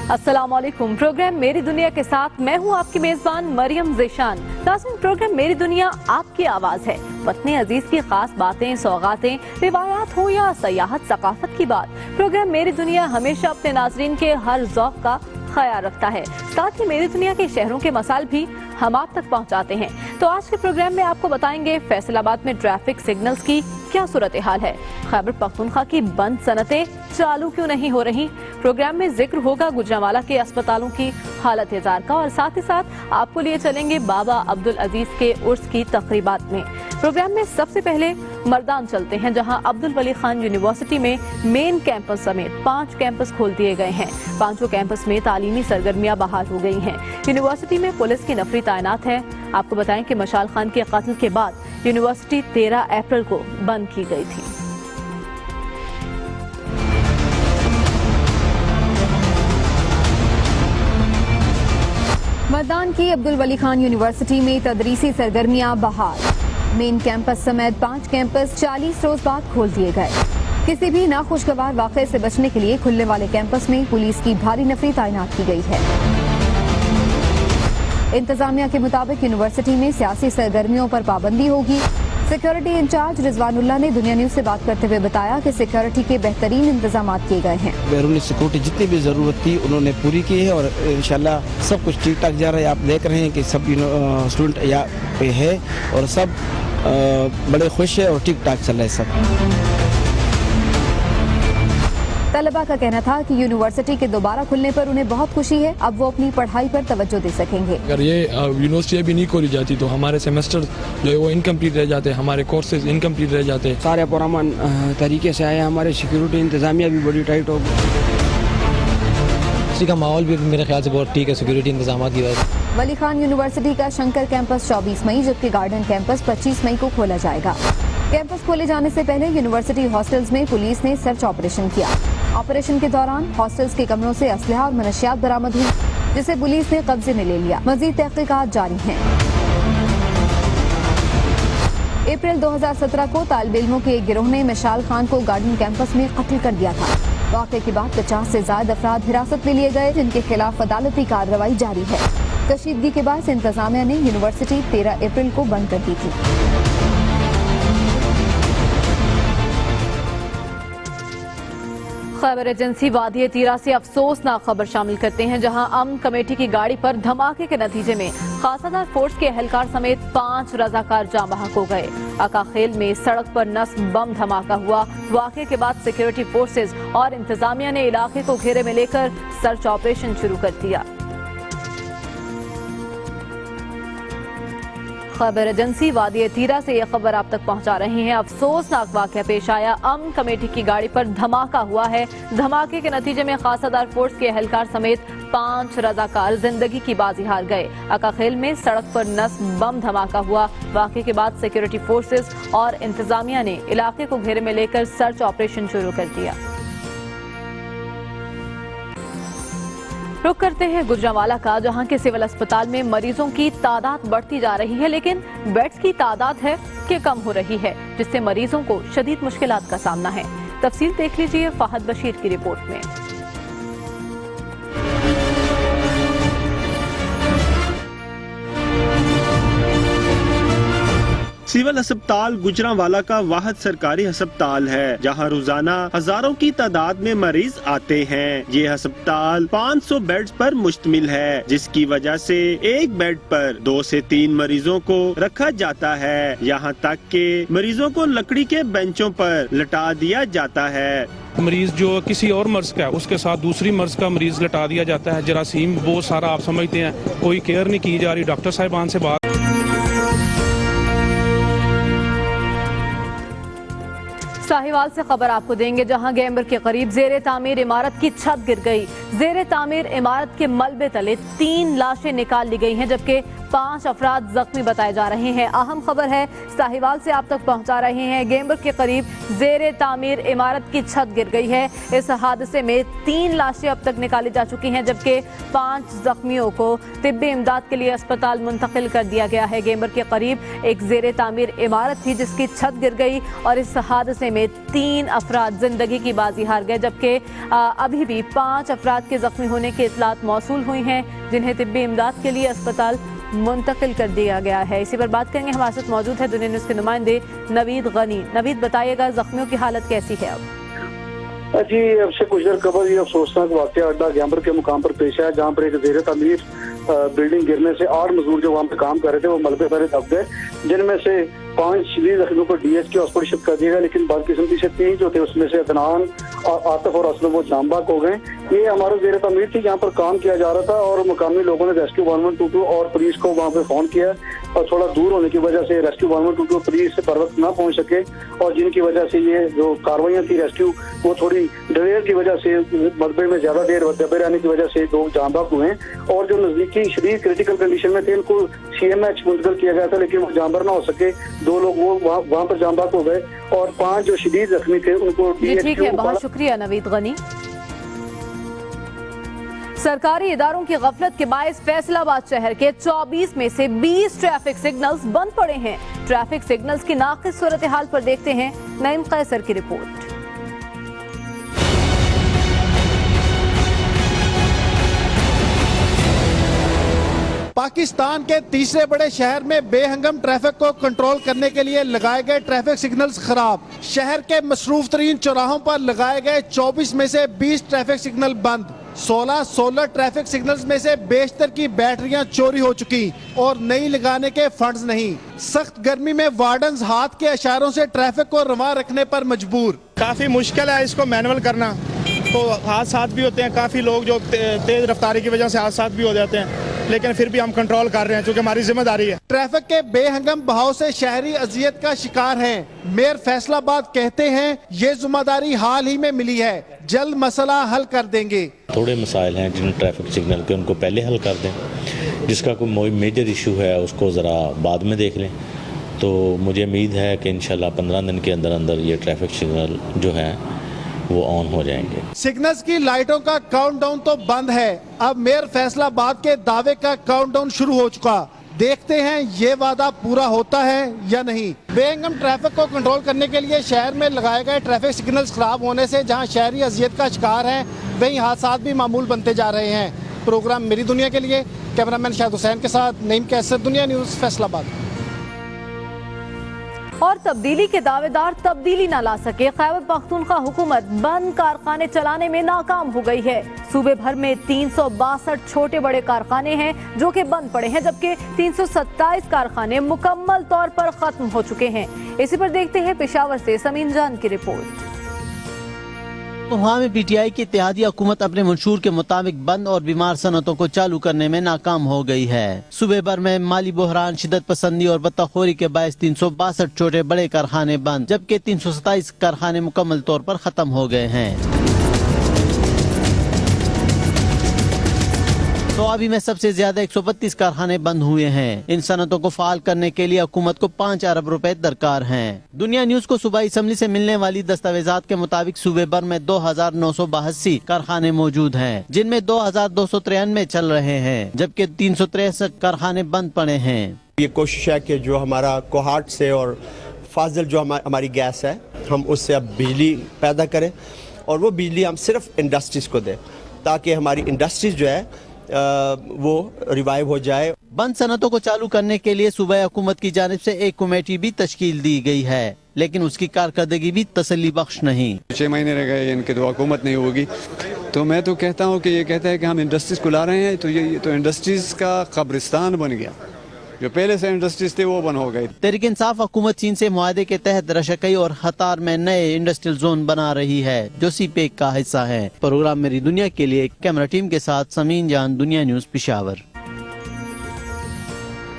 अस्सलाम वालेकुम। प्रोग्राम मेरी दुनिया के साथ मैं हूँ आपकी मेजबान मरियम ज़ेशान। नाज़रीन, प्रोग्राम मेरी दुनिया आपकी आवाज़ है। वतन अजीज की खास बातें, सौगातें, रिवायात हो या सयाहत सकाफत की बात, प्रोग्राम मेरी दुनिया हमेशा अपने नाज़रीन के हर ज़ौक़ का ख्याल रखता है। साथ ही मेरी दुनिया के शहरों के मसाइल भी हम आप तक पहुँचाते हैं। तो आज के प्रोग्राम में आपको बताएंगे फैसलाबाद में ट्रैफिक सिग्नल्स की क्या सूरत हाल है, खैबर पख्तूनख्वा की बंद सनतें चालू क्यों नहीं हो रही। प्रोग्राम में जिक्र होगा गुजरांवाला के अस्पतालों की हालत इज़ार का, और साथ ही साथ आपको लिए चलेंगे बाबा अब्दुल अजीज के उर्स की तकरीबात में। प्रोग्राम में सबसे पहले मर्दान चलते हैं, जहां अब्दुल वली खान यूनिवर्सिटी में मेन कैंपस समेत 5 कैंपस खोल दिए गए हैं। 5 कैंपस में तालीमी सरगर्मियां बहाल हो गई हैं। यूनिवर्सिटी में पुलिस की नफरी तैनात है। आपको बताएं कि मशाल खान के कत्ल के बाद यूनिवर्सिटी 13 अप्रैल को बंद की गई थी। मर्दान की अब्दुल वली खान यूनिवर्सिटी में तदरीसी सरगर्मियां बहाल। मेन कैंपस समेत 5 कैंपस 40 रोज बाद खोल दिए गए। किसी भी नाखुशगवार वाक़े से बचने के लिए खुलने वाले कैंपस में पुलिस की भारी नफरी तैनात की गई है। इंतजामिया के मुताबिक यूनिवर्सिटी में सियासी सरगर्मियों पर पाबंदी होगी। सिक्योरिटी इंचार्ज रिजवानुल्लाह ने दुनिया न्यूज से बात करते हुए बताया कि सिक्योरिटी के बेहतरीन इंतजाम किए गए हैं। बैरूनी सिक्योरिटी जितनी भी जरूरत थी उन्होंने पूरी की है, और इंशाल्लाह सब कुछ ठीक ठाक जा रहा है। आप देख रहे हैं कि सब स्टूडेंट यहाँ पे है और सब बड़े खुश है और ठीक ठाक चल रहा है सब। तलबा का कहना था कि यूनिवर्सिटी के दोबारा खुलने पर उन्हें बहुत खुशी है। अब वो अपनी पढ़ाई पर तवज्जो दे सकेंगे। अगर ये यूनिवर्सिटी अभी नहीं खोली जाती तो हमारे सेमेस्टर जो है वो इनकम्प्लीट रह जाते, हमारे कोर्सेज इनकम्प्लीट रह जाते। सारे पुरअमन तरीके से आए, हमारे सिक्योरिटी इंतजामिया भी बड़ी टाइट हो गई। इसी का माहौल भी मेरे ख्याल से बहुत ठीक है सिक्योरिटी इंतजाम की वजह से। वली खान यूनिवर्सिटी का शंकर कैंपस 24 मई जबकि गार्डन कैंपस 25 मई को खोला जाएगा। कैंपस खोले जाने से पहले यूनिवर्सिटी हॉस्टल्स में पुलिस ने सर्च ऑपरेशन किया। ऑपरेशन के दौरान हॉस्टल्स के कमरों से असलहा और मनशियात बरामद हुई, जिसे पुलिस ने कब्जे में ले लिया। मजीद तहकीकात जारी हैं। अप्रैल 2017 को तालिब इल्मों के एक गिरोह ने मशाल खान को गार्डन कैंपस में कत्ल कर दिया था। वाक़े के बाद 50 से ज्यादा अफराद हिरासत में लिए गए, जिनके खिलाफ अदालती कार्रवाई जारी है। कशीदगी के बाद इंतजामिया ने यूनिवर्सिटी 13 अप्रैल को बंद कर दी थी। खैबर एजेंसी वादी तीरा से अफसोसनाक खबर शामिल करते हैं, जहां अमन कमेटी की गाड़ी पर धमाके के नतीजे में खासादार फोर्स के एहलकार समेत 5 रजाकार जाँ बहक हो गए। अकाखेल में सड़क पर नस्ब बम धमाका हुआ। वाक़े के बाद सिक्योरिटी फोर्सेज और इंतजामिया ने इलाके को घेरे में लेकर सर्च ऑपरेशन शुरू कर दिया। खबर एजेंसी वादी तीरा से यह खबर आप तक पहुंचा रही हैं। अफसोसनाक वाक़या पेश आया। अमन कमेटी की गाड़ी पर धमाका हुआ है। धमाके के नतीजे में खासादार फोर्स के एहलकार समेत 5 रजाकार जिंदगी की बाजी हार गए। अकाखेल में सड़क पर नस्ब बम धमाका हुआ। वाक़े के बाद सिक्योरिटी फोर्सेज और इंतजामिया ने इलाके को घेरे में लेकर सर्च ऑपरेशन शुरू कर दिया। रुक करते हैं गुजरांवाला का, जहां के सिविल अस्पताल में मरीजों की तादाद बढ़ती जा रही है, लेकिन बेड्स की तादाद है कि कम हो रही है, जिससे मरीजों को शदीद मुश्किलात का सामना है। तफसील देख लीजिए फहद बशीर की रिपोर्ट में। सिविल अस्पताल गुजरांवाला का वाहिद सरकारी अस्पताल है, जहां रोजाना हजारों की तादाद में मरीज आते हैं। ये अस्पताल 500 बेड्स पर मुश्तमिल है, जिसकी वजह से एक बेड पर 2 से 3 मरीजों को रखा जाता है। यहाँ तक के मरीजों को लकड़ी के बेंचों पर लटा दिया जाता है। मरीज जो किसी और मर्ज का है उसके साथ दूसरी मर्ज का मरीज लटा दिया जाता है। जरासीम बहुत सारा आप समझते हैं, कोई केयर नहीं की जा रही। डॉक्टर साहिबान से बात साहिवाल से खबर आपको देंगे, जहां गैम्बर के करीब जेर तामीर इमारत की छत गिर गई। जेर तामीर इमारत के मलबे तले 3 लाशें निकाल ली गई हैं, जबकि 5 अफराद जख्मी बताए जा रहे हैं। अहम खबर है, साहिवाल से आप तक पहुंचा रहे हैं। गेम्बर के करीब जेरे तामीर इमारत की छत गिर गई है। इस हादसे में 3 लाशें अब तक निकाली जा चुकी हैं, जबकि 5 जख्मियों को तिब्बी इमदाद के लिए अस्पताल मुंतकिल कर दिया गया है। गेम्बर के करीब एक जेरे तामीर इमारत थी जिसकी छत गिर गई और इस हादसे में 3 अफराद जिंदगी की बाजी हार गए, जबकि अभी भी 5 अफराद के जख्मी होने की इतलात मौसूल हुई हैं, जिन्हें तिब्बी इमदाद के लिए अस्पताल मुंतकिल कर दिया गया है। इसी पर बात करेंगे, हमारे साथ मौजूद है दुनिया न्यूज़ के नुमाइंदे नवीद गनी। नवीद, बताइएगा जख्मियों की हालत कैसी है अब? जी, अब से कुछ देर कबल ये अफसोसनाक वाक़या अड्डा गेम्बर के मुकाम पर पेश आया, जहाँ पर एक ज़ेरे तामीर बिल्डिंग गिरने से 8 मजदूर जो वहाँ पे काम कर रहे थे वो मलबे पर दब गए, जिनमें से 5 शदीद जख्मियों को DH हॉस्पिटल शिफ्ट कर दिया गया, लेकिन बदकिस्मती से 3 जो थे उसमें से अदनान और आतिफ और असलम वो जामबाग हो गए। ये हमारा ज़ेरे तामीर थी, यहाँ पर काम किया जा रहा था और मुकामी लोगों ने रेस्क्यू 1122 और पुलिस को वहाँ पे फोन किया और थोड़ा दूर होने की वजह से रेस्क्यू 1122 पुलिस से पर वक्त ना पहुँच सके और जिनकी वजह से ये जो कार्रवाइयाँ थी रेस्क्यू वो थोड़ी डिलेर की वजह से मलबे में ज़्यादा देर दबे रहने की वजह से 2 जामबाग हुए और जो नज़दीकी शदीद क्रिटिकल कंडीशन में थे इनको CMH मुंतकिल किया गया था, लेकिन वो जामबर ना हो सके। 2 लोग वो वहाँ पर जामबाग हो गए और 5 जो शदीद जख्मी थे उनको ठीक है, बहुत शुक्रिया नवीद गनी। सरकारी इदारों की गफलत के बायस फैसलाबाद शहर के 24 में से 20 ट्रैफिक सिग्नल्स बंद पड़े हैं। ट्रैफिक सिग्नल्स की नाक़िस सूरत हाल पर देखते हैं नईम कैसर की रिपोर्ट। पाकिस्तान के तीसरे बड़े शहर में बेहंगम ट्रैफिक को कंट्रोल करने के लिए लगाए गए ट्रैफिक सिग्नल्स खराब। शहर के मसरूफ तरीन चौराहों पर लगाए गए 24 में से 20 ट्रैफिक सिग्नल बंद। 16 ट्रैफिक सिग्नल्स में से बेशतर की बैटरियां चोरी हो चुकी और नई लगाने के फंड्स नहीं। सख्त गर्मी में वार्डन्स हाथ के इशारों से ट्रैफिक को रवा रखने पर मजबूर। काफ़ी मुश्किल है इसको मैनुअल करना, तो हादसात भी होते हैं। काफ़ी लोग जो तेज़ रफ्तारी की वजह से हादसात भी हो जाते हैं, लेकिन फिर भी हम कंट्रोल कर रहे हैं क्योंकि हमारी जिम्मेदारी है। ट्रैफिक के बेहंगम बहाव से शहरी अजियत का शिकार हैं। मेयर फैसलाबाद कहते हैं ये जिम्मेदारी हाल ही में मिली है, जल्द मसला हल कर देंगे। थोड़े मसाइल हैं जिन ट्रैफिक सिग्नल के उनको पहले हल कर दें, जिसका कोई मेजर इशू है उसको ज़रा बाद में देख लें। तो मुझे उम्मीद है कि इंशाल्लाह 15 दिन के अंदर अंदर ये ट्रैफिक सिग्नल जो है वो ऑन हो जाएंगे। सिग्नल्स की लाइटों का काउंटडाउन तो बंद है, अब मेयर फैसलाबाद के दावे का काउंटडाउन शुरू हो चुका। देखते हैं ये वादा पूरा होता है या नहीं। बेहंगम ट्रैफिक को कंट्रोल करने के लिए शहर में लगाए गए ट्रैफिक सिग्नल्स खराब होने से जहां शहरी अजियत का शिकार है, वहीं हादसात भी मामूल बनते जा रहे हैं। प्रोग्राम मेरी दुनिया के लिए कैमरामैन शाहिद हुसैन के साथ नईम कैसर, दुनिया न्यूज़, फैसलाबाद। और तब्दीली के दावेदार तब्दीली न ला सके, खैबर पख्तूनख्वा हुकूमत बंद कारखाने चलाने में नाकाम हो गई है। सूबे भर में 362 छोटे बड़े कारखाने हैं जो कि बंद पड़े हैं, जबकि 327 कारखाने मुकम्मल तौर पर खत्म हो चुके हैं। इसी पर देखते हैं पेशावर से समीन जान की रिपोर्ट। वहाँ में PTI की इत्तेहादी हुकूमत अपने मंशूर के मुताबिक बंद और बीमार सनतों को चालू करने में नाकाम हो गई है। सूबे भर में माली बहरान, शिद्दत पसंदी और बत्ताखोरी के बायस 362 छोटे बड़े कारखाने बंद, जबकि 327 कारखाने मुकम्मल तौर पर खत्म हो गए हैं। तो अभी में सबसे ज्यादा 132 कारखाने बंद हुए हैं। इन सनतों को फाल करने के लिए हुकूमत को 5 अरब रुपए दरकार हैं। दुनिया न्यूज़ को सूबाई असम्बली से मिलने वाली दस्तावेजात के मुताबिक सूबे भर में 2982 कारखाने मौजूद हैं, जिनमें 2293 चल रहे हैं, जबकि 363 कारखाने बंद पड़े हैं। ये कोशिश है कि जो हमारा कोहाट से और फाजिल जो हमारी गैस है, हम उससे अब बिजली पैदा करें और वो बिजली हम सिर्फ इंडस्ट्रीज को दें, ताकि हमारी इंडस्ट्रीज जो है वो रिवाइव हो जाए। बंद सनतों को चालू करने के लिए सूबाई हुकूमत की जानिब से एक कमेटी भी तश्कील दी गई है, लेकिन उसकी कारकर्दगी भी तसल्ली बख्श नहीं। 6 महीने रह गए, इनकी तो हुकूमत नहीं होगी, तो मैं तो कहता हूँ कि ये कहता है कि हम इंडस्ट्रीज को ला रहे हैं, तो ये तो इंडस्ट्रीज का कब्रिस्तान बन गया। जो पहले से इंडस्ट्रीज थे वो बंद हो गई। तहरीक इंसाफ हुकूमत चीन से मुआहदे के तहत रशकई और खतार में नए इंडस्ट्रियल जोन बना रही है, जो CPEC का हिस्सा है। प्रोग्राम मेरी दुनिया के लिए कैमरा टीम के साथ समीन जान, दुनिया न्यूज़, पेशावर।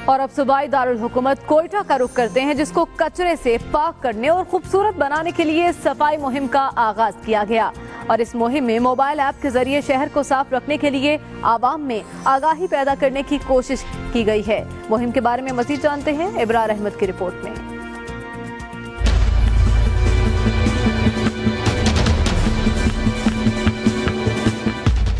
और अब सूबाई दारुल हुकूमत कोयटा का रुख करते हैं, जिसको कचरे से पाक करने और खूबसूरत बनाने के लिए सफाई मुहिम का आगाज किया गया। और इस मुहिम में मोबाइल ऐप के जरिए शहर को साफ रखने के लिए आवाम में आगाही पैदा करने की कोशिश की गई है। मुहिम के बारे में मजीद जानते हैं इब्रार अहमद की रिपोर्ट में।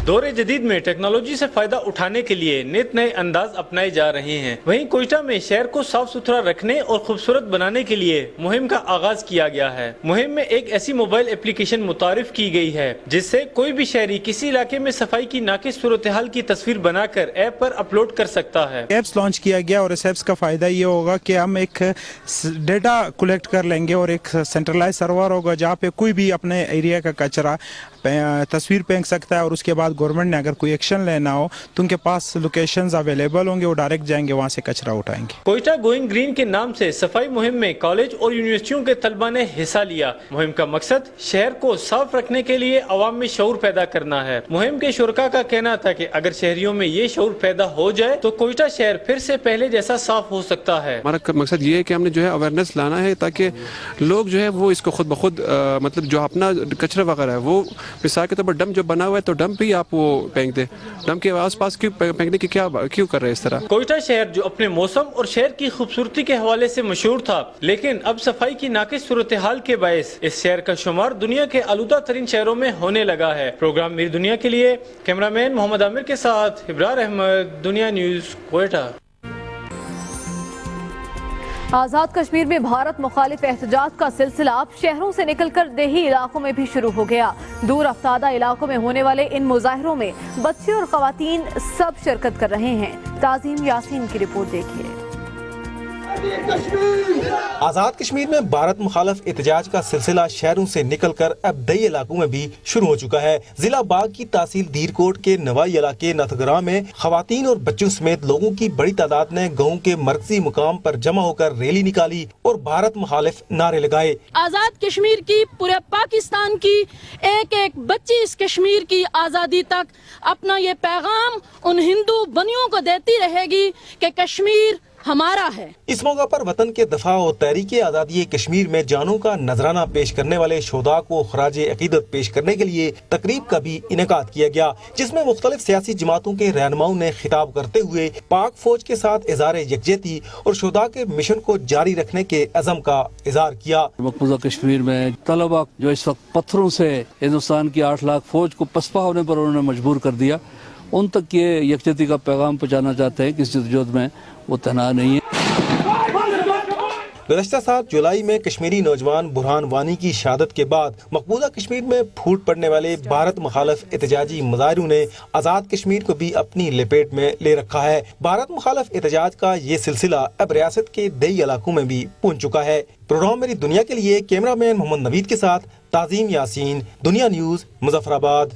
दौरे जदीद में टेक्नोलॉजी से फायदा उठाने के लिए नित नए अंदाज अपनाए जा रहे हैं। वहीं कोयटा में शहर को साफ सुथरा रखने और खूबसूरत बनाने के लिए मुहिम का आगाज किया गया है। मुहिम में एक ऐसी मोबाइल एप्लीकेशन मुतारिफ की गई है जिससे कोई भी शहरी किसी इलाके में सफाई की नाकिस सूरत हाल की तस्वीर बनाकर ऐप पर अपलोड कर सकता है। एप्स लॉन्च किया गया और इस एप्स का फायदा ये होगा कि हम एक डेटा कलेक्ट कर लेंगे और एक सेंट्रलाइज सर्वर होगा जहाँ पे कोई भी अपने एरिया का कचरा तस्वीर फेंक सकता है और उसके बाद गवर्नमेंट ने अगर कोई एक्शन लेना हो तो उनके पास लोकेशंस अवेलेबल होंगे, वो डायरेक्ट जाएंगे वहाँ से कचरा उठाएंगे। कोयटा गोइंग ग्रीन के नाम से सफाई मुहिम में कॉलेज और यूनिवर्सिटियों के तलबा ने हिस्सा लिया। मुहिम का मकसद शहर को साफ रखने के लिए अवाम में शऊर पैदा करना है। मुहिम के शुरका का कहना था कि अगर शहरियों में ये शऊर पैदा हो जाए तो कोयटा शहर फिर से पहले जैसा साफ हो सकता है। हमारा मकसद ये है कि हमने जो है अवेयरनेस लाना है ताकि लोग जो है वो इसको खुद ब खुद मतलब जो अपना कचरा वगैरह है वो मिसाल के तौर पर डंप जो बना हुआ है तो डंप ही आप वो फेंक दे। डंप के आसपास क्यों फेंकने की क्यों कर रहे हैं इस तरह। कोयटा शहर जो अपने मौसम और शहर की खूबसूरती के हवाले से मशहूर था, लेकिन अब सफाई की नाकिस सूरत हाल के बायस इस शहर का शुमार दुनिया के आलूदा तरीन शहरों में होने लगा है। प्रोग्राम मेरी दुनिया के लिए कैमरामैन मोहम्मद आमिर के साथ इब्रार अहमद, दुनिया न्यूज, कोयटा। आज़ाद कश्मीर में भारत मुखालिफ एहतजाज का सिलसिला अब शहरों से निकलकर देही इलाकों में भी शुरू हो गया। दूर अफ्तादा इलाकों में होने वाले इन मुजाहिरों में बच्चे और खवातीन सब शिरकत कर रहे हैं। ताज़ीम यासीन की रिपोर्ट देखिए। आजाद कश्मीर में भारत मुखालिफ एहतजाज का सिलसिला शहरों से निकलकर अब दई इलाकों में भी शुरू हो चुका है। जिला बाग की तहसील दीरकोट के नवाई इलाके नथगरा में खवातीन और बच्चों समेत लोगों की बड़ी तादाद ने गाँव के मरकजी मुकाम पर जमा होकर रैली निकाली और भारत मुखालिफ नारे लगाए। आजाद कश्मीर की पूरे पाकिस्तान की एक एक बच्ची इस कश्मीर की आजादी तक अपना ये पैगाम उन हिंदू बनियों को देती रहेगी कि कश्मीर हमारा है। इस मौका पर वतन के दफा और तहरीके आजादी कश्मीर में जानों का नजराना पेश करने वाले शोधा को खराज अकीदत पेश करने के लिए तकरीब का भी इनेकाद किया गया, जिसमें मुख्तलिफ सियासी जमातों के रहनुमाओं ने खिताब करते हुए पाक फौज के साथ इज़हार यकजहती और शोधा के मिशन को जारी रखने के अज़म का इज़हार किया। मकबूजा कश्मीर में तलबा जो इस वक्त पत्थरों से हिंदुस्तान की 8 लाख फौज को पसपा होने पर उन्होंने मजबूर कर दिया, उन तक ये यकजहती का पैगाम पहुँचाना चाहते हैं कि इस जद्दोजहद में वो तनाव नहीं है। गुज़श्ता साल जुलाई में कश्मीरी नौजवान बुरहान वानी की शहादत के बाद मकबूजा कश्मीर में फूट पड़ने वाले भारत मुखालिफ एहतजाजी मुजाहिरों ने आज़ाद कश्मीर को भी अपनी लपेट में ले रखा है। भारत मुखालिफ एहतजाज का ये सिलसिला अब रियासत के दई इलाकों में भी पहुँच चुका है। प्रोग्राम मेरी दुनिया के लिए कैमरामैन मोहम्मद नवीद के साथ ताज़ीम यासीन, दुनिया न्यूज, मुजफ्फराबाद।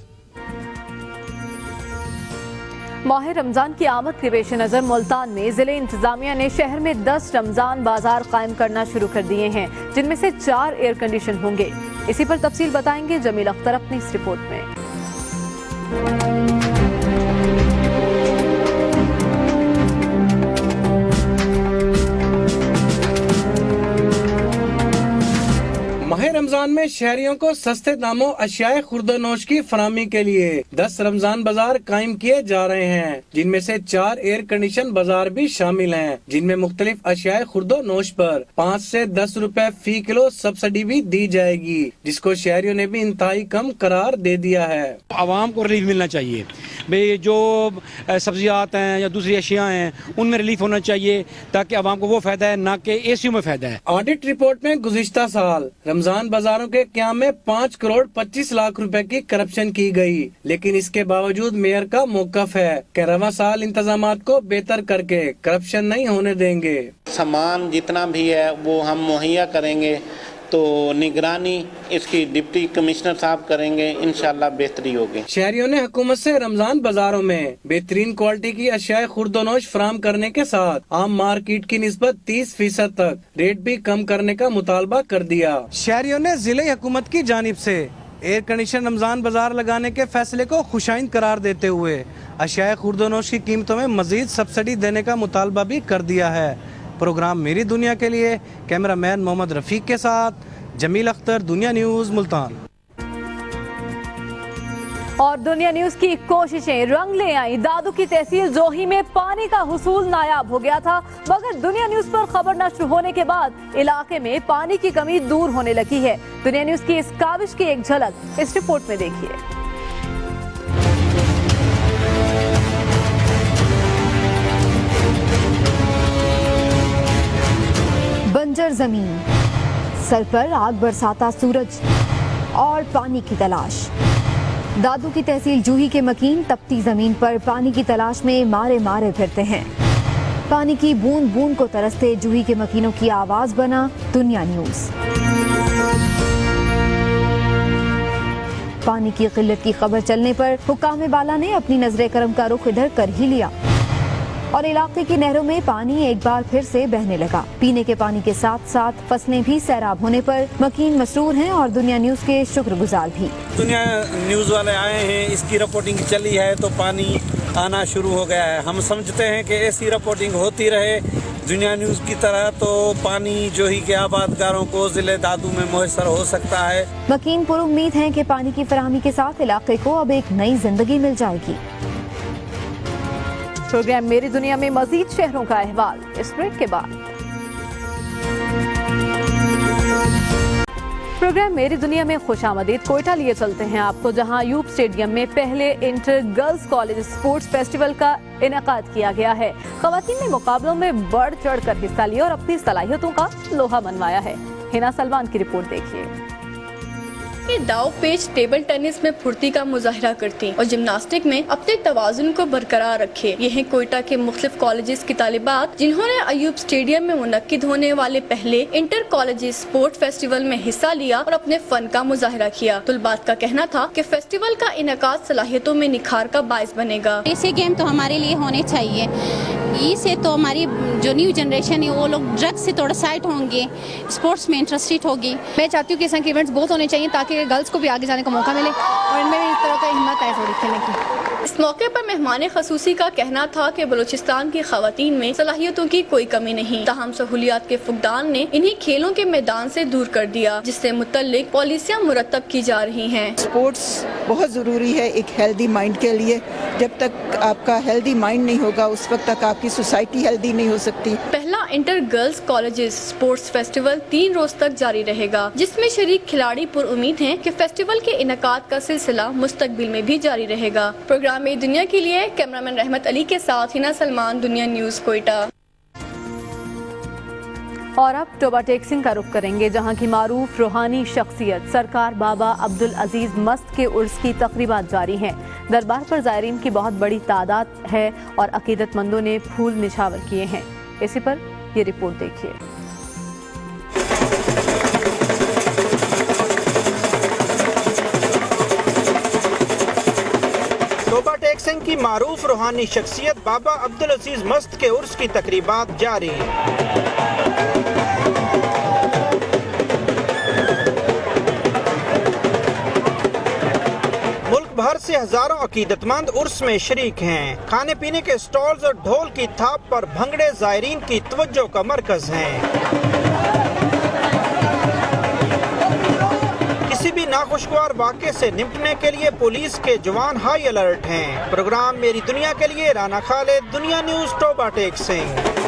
माह रमजान की आमद के पेश नज़र मुल्तान में जिले इंतजामिया ने शहर में 10 रमजान बाजार कायम करना शुरू कर दिए हैं, जिनमें से 4 एयर कंडीशन होंगे। इसी पर तफसील बताएंगे जमील अख्तर अपनी इस रिपोर्ट में। माह रमजान में शहरियों को सस्ते दामों अशियाए खुर्दोनोश की फराहमी के लिए 10 रमजान बाजार कायम किए जा रहे हैं, जिनमें से 4 एयर कंडीशन बाजार भी शामिल हैं, जिनमें मुख्तलिफ अशियाए खुर्दोनोश पर 5 से 10 रुपए फी किलो सब्सिडी भी दी जाएगी, जिसको शहरियों ने भी इंतहाई कम करार दे दिया है। आवाम को रिलीफ मिलना चाहिए भाई, जो सब्जियात हैं या दूसरी अशिया हैं उनमें रिलीफ होना चाहिए ताकि आवाम को वो फायदा है, ना कि एसीयू में फायदा है। ऑडिट रिपोर्ट में गुज़िश्ता साल रमजान बाजारों के क़याम में 5 करोड़ 25 लाख रुपए की करप्शन की गई, लेकिन इसके बावजूद मेयर का मौक़िफ़ है कि रवा साल इंतजामात को बेहतर करके करप्शन नहीं होने देंगे। सामान जितना भी है वो हम मुहैया करेंगे, तो निगरानी इसकी डिप्टी कमिश्नर साहब करेंगे, इंशाल्लाह बेहतरी होगी। शहरियों ने हुकूमत से रमजान बाजारों में बेहतरीन क्वालिटी की अशियाए खुर्दोनोश फराम करने के साथ आम मार्केट की निस्बत 30% तक रेट भी कम करने का मुतालबा कर दिया। शहरियों ने जिले हुकूमत की जानिब से एयर कंडीशन रमजान बाजार लगाने के फैसले को खुशाइंद करार देते हुए अशियाए खुर्दोनोश की कीमतों में मजीद सब्सिडी देने का मुतालबा भी कर दिया है। प्रोग्राम मेरी दुनिया के लिए कैमरामैन मोहम्मद रफीक के साथ जमील अख्तर, दुनिया न्यूज़, मुल्तान। और दुनिया न्यूज की कोशिशें रंग ले आई। दादू की तहसील जोही में पानी का हुसूल नायाब हो गया था, मगर दुनिया न्यूज पर खबर नश्र होने के बाद इलाके में पानी की कमी दूर होने लगी है। दुनिया न्यूज की इस काविश की एक झलक इस रिपोर्ट में देखिए। बंजर जमीन, सर पर आग बरसाता सूरज और पानी की तलाश। दादू की तहसील जूही के मकीन तपती जमीन पर पानी की तलाश में मारे मारे फिरते हैं। पानी की बूंद बूंद को तरसते जूही के मकीनों की आवाज बना दुनिया न्यूज। पानी की किल्लत की खबर चलने पर हुक्काम बाला ने अपनी नजर करम का रुख इधर कर ही लिया और इलाके की नहरों में पानी एक बार फिर से बहने लगा। पीने के पानी के साथ साथ फसलें भी सैराब होने पर मकीन मसरूर हैं और दुनिया न्यूज के शुक्रगुजार भी। दुनिया न्यूज वाले आए हैं, इसकी रिपोर्टिंग चली है तो पानी आना शुरू हो गया है। हम समझते हैं कि ऐसी रिपोर्टिंग होती रहे दुनिया न्यूज की तरह तो पानी जोही के आबादकारों को जिले दादू में मुयसर हो सकता है। मकीन पुर उम्मीद हैं कि पानी की फराहमी के साथ इलाके को अब एक नई जिंदगी मिल जाएगी। प्रोग्राम मेरी दुनिया में मजीद शहरों का अहवाल इस ब्रेक के बाद। प्रोग्राम मेरी दुनिया में खुशामदीद। कोयटा लिए चलते हैं आपको, जहां अयूब स्टेडियम में पहले inter girls college sports festival का इनेकाद किया गया है। खवातीन ने मुकाबलों में बढ़ चढ़ कर हिस्सा लिया और अपनी सलाहियतों का लोहा मनवाया है। हिना सलमान की रिपोर्ट देखिए। दाव पेच टेबल टेनिस में फुर्ती का मुजाहरा करती और जिम्नास्टिक में अपने तवाजुन को बरकरार रखे। ये हैं कोयटा के मुख्तलिफ कॉलेजेस की तालिबात, जिन्होंने अयूब स्टेडियम में मुनक्किद होने वाले पहले इंटर कॉलेज स्पोर्ट फेस्टिवल में हिस्सा लिया और अपने फन का मुजाहरा किया। तुलबात का कहना था कि फेस्टिवल का इनेकाद सलाहियतों में निखार का बायस बनेगा। ऐसे गेम तो हमारे लिए होने चाहिए, इससे तो हमारी जो न्यू जनरेशन है वो लोग ड्रग्स से थोड़ा साइड होंगे, स्पोर्ट्स में इंटरेस्टेड होगी। मैं चाहती हूँ कि इस तरह के इवेंट्स बहुत होने चाहिए ताकि गर्ल्स को भी आगे जाने का मौका मिले और इनमें भी इस तरह का हिम्मत आए थोड़ी खेलने की। इस मौके पर मेहमान खसूसी का कहना था कि बलूचिस्तान की खवातीन में सलाहियतों की कोई कमी नहीं, ताहम सहूलियात के फुकदान ने इन्हीं खेलों के मैदान से दूर कर दिया, जिससे मुतल्लिक पॉलिसियाँ मुरतब की जा रही हैं। स्पोर्ट्स बहुत ज़रूरी है एक हेल्दी माइंड के लिए। जब तक आपका हेल्दी माइंड नहीं होगा उस वक्त तक आपकी सोसाइटी हेल्दी नहीं हो सकती। पहला inter girls colleges sports festival 3 रोज तक जारी रहेगा, जिसमें शरीक खिलाड़ी पुर उम्मीद हैं कि फेस्टिवल के इनेकाद का सिलसिला मुस्तकबिल में भी जारी रहेगा। प्रोग्राम में दुनिया के लिए कैमरामैन रहमत अली के साथ हिना सलमान, दुनिया न्यूज कोयटा। और अब टोबा टेक्सिंग का रुख करेंगे, जहां की मारूफ रूहानी शख्सियत सरकार बाबा अब्दुल अजीज मस्त के उर्स की तकरीबात जारी हैं। दरबार पर ज़ायरीन की बहुत बड़ी तादाद है और अकीदतमंदों ने फूल निछावर किए हैं। इसी पर ये रिपोर्ट देखिए। टोबा टेक्सिंग की मारूफ रूहानी शख्सियत बाबा अब्दुल अजीज मस्त के उर्स की तकरीबात जारी। भर से हजारों अकीदतमंद उर्स में शरीक हैं। खाने पीने के स्टॉल्स और ढोल की थाप पर भंगड़े ज़ायरीन की तवज्जो का मरकज हैं। किसी भी नाखुशगवार वाक़े से निपटने के लिए पुलिस के जवान हाई अलर्ट हैं। प्रोग्राम मेरी दुनिया के लिए राना खालिद, दुनिया न्यूज, टोबा टेक्सिंग।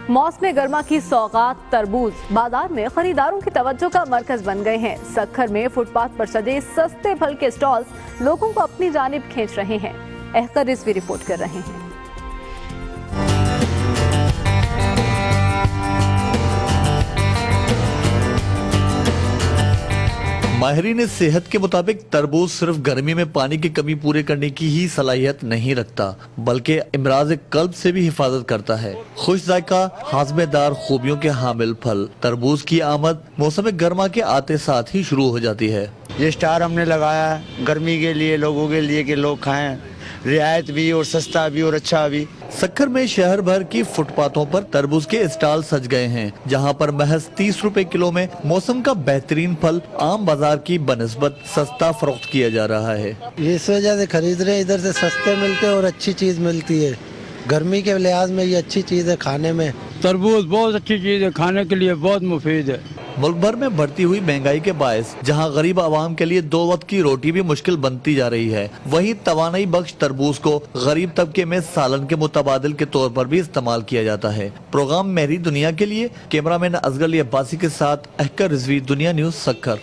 मौसम गर्मा की सौगात तरबूज बाजार में खरीदारों की तवज्जो का मरकज बन गए हैं। सक्खर में फुटपाथ पर सजे सस्ते फल के स्टॉल्स लोगों को अपनी जानिब खींच रहे हैं। अहकर रिजवी रिपोर्ट कर रहे हैं। माहिरीन सेहत के मुताबिक तरबूज सिर्फ गर्मी में पानी की कमी पूरे करने की ही सलाहियत नहीं रखता, बल्कि इमराज कल्ब से भी हिफाजत करता है। खुश जायका हाजमेदार खूबियों के हामिल फल तरबूज की आमद मौसम गर्मा के आते साथ ही शुरू हो जाती है। ये स्टार हमने लगाया है गर्मी के लिए, लोगों के लिए कि लोग खाएं, रियायत भी और सस्ता भी और अच्छा भी। सक्खर में शहर भर की फुटपाथों पर तरबूज के स्टॉल सज गए हैं, जहां पर महज 30 रुपए किलो में मौसम का बेहतरीन फल आम बाजार की बनिस्बत सस्ता फरोख्त किया जा रहा है। ये इस वजह से खरीद रहे हैं, इधर से सस्ते मिलते हैं और अच्छी चीज मिलती है। गर्मी के लिहाज में ये अच्छी चीज है खाने में। तरबूज बहुत अच्छी चीज़ है, खाने के लिए बहुत मुफीद है। मुल्क भर में बढ़ती हुई महंगाई के बायस जहां गरीब आवाम के लिए 2 वक्त की रोटी भी मुश्किल बनती जा रही है, वहीं तवानाई बख्श तरबूज को गरीब तबके में सालन के मुतबादिल के तौर पर भी इस्तेमाल किया जाता है। प्रोग्राम मेरी दुनिया के लिए कैमरामैन असगर अली अब्बासी के साथ अहकर रिजवी, दुनिया न्यूज, सक्कर।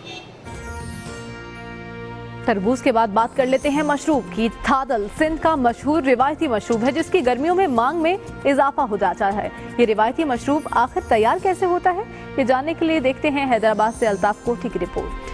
तरबूज के बाद बात कर लेते हैं मशरूब की। थादल सिंध का मशहूर रिवायती मशरूब है जिसकी गर्मियों में मांग में इजाफा हो जाता है। ये रिवायती मशरूब आखिर तैयार कैसे होता है, ये जानने के लिए देखते हैं हैदराबाद से अल्ताफ कोठी की रिपोर्ट।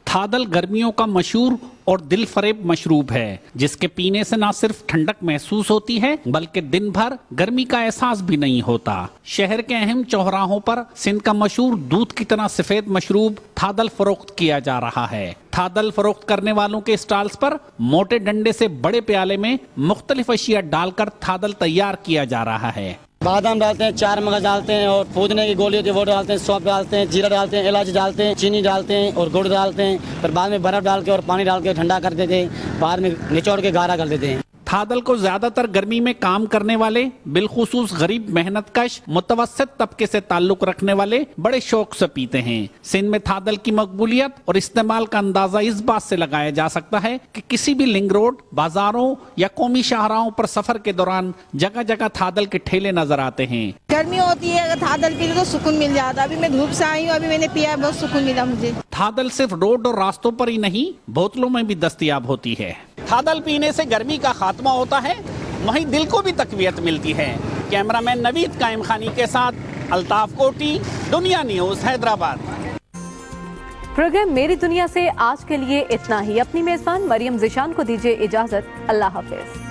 थादल गर्मियों का मशहूर और दिल फरेब मशरूब है जिसके पीने से न सिर्फ ठंडक महसूस होती है बल्कि दिन भर गर्मी का एहसास भी नहीं होता। शहर के अहम चौराहों पर सिंध का मशहूर दूध की तरह सफेद मशरूब थादल फरोख्त किया जा रहा है। थादल फरोख्त करने वालों के स्टॉल्स पर मोटे डंडे से बड़े प्याले में मुख्तलिफ अशिया डालकर थादल तैयार किया जा रहा है। बादाम डालते हैं, 4 मगज डालते हैं और पुदीने की गोली होती है वो डालते हैं, सौंफ डालते हैं, जीरा डालते हैं, इलायची डालते हैं, चीनी डालते हैं और गुड़ डालते हैं। फिर बाद में बर्फ डाल के और पानी डाल के ठंडा कर देते हैं, बाद में निचोड़ के गाढ़ा कर देते हैं। थादल को ज्यादातर गर्मी में काम करने वाले बिलखुसूस गरीब मेहनतकश मुतवस्सित तबके से ताल्लुक रखने वाले बड़े शौक से पीते हैं। सिंध में थादल की मकबूलियत और इस्तेमाल का अंदाजा इस बात से लगाया जा सकता है कि किसी भी लिंक रोड, बाजारों या कौमी शाहराहों पर सफर के दौरान जगह जगह थादल के ठेले नजर आते हैं। गर्मी होती है, अगर थादल पी लो तो सुकून मिल जाता। अभी मैं धूप से आई हूँ, अभी मैंने पिया है, बहुत सुकून मिला मुझे। थादल सिर्फ रोड और रास्तों पर ही नहीं बोतलों में भी दस्तयाब होती है। थादल पीने से गर्मी का खात्मा होता है, वहीं दिल को भी तकवीयत मिलती है। कैमरामैन नवीद कायम खानी के साथ अल्ताफ कोटी, दुनिया न्यूज, हैदराबाद। प्रोग्राम मेरी दुनिया से आज के लिए इतना ही। अपनी मेजबान मरियम ज़िशान को दीजिए इजाजत। अल्लाह हाफिज।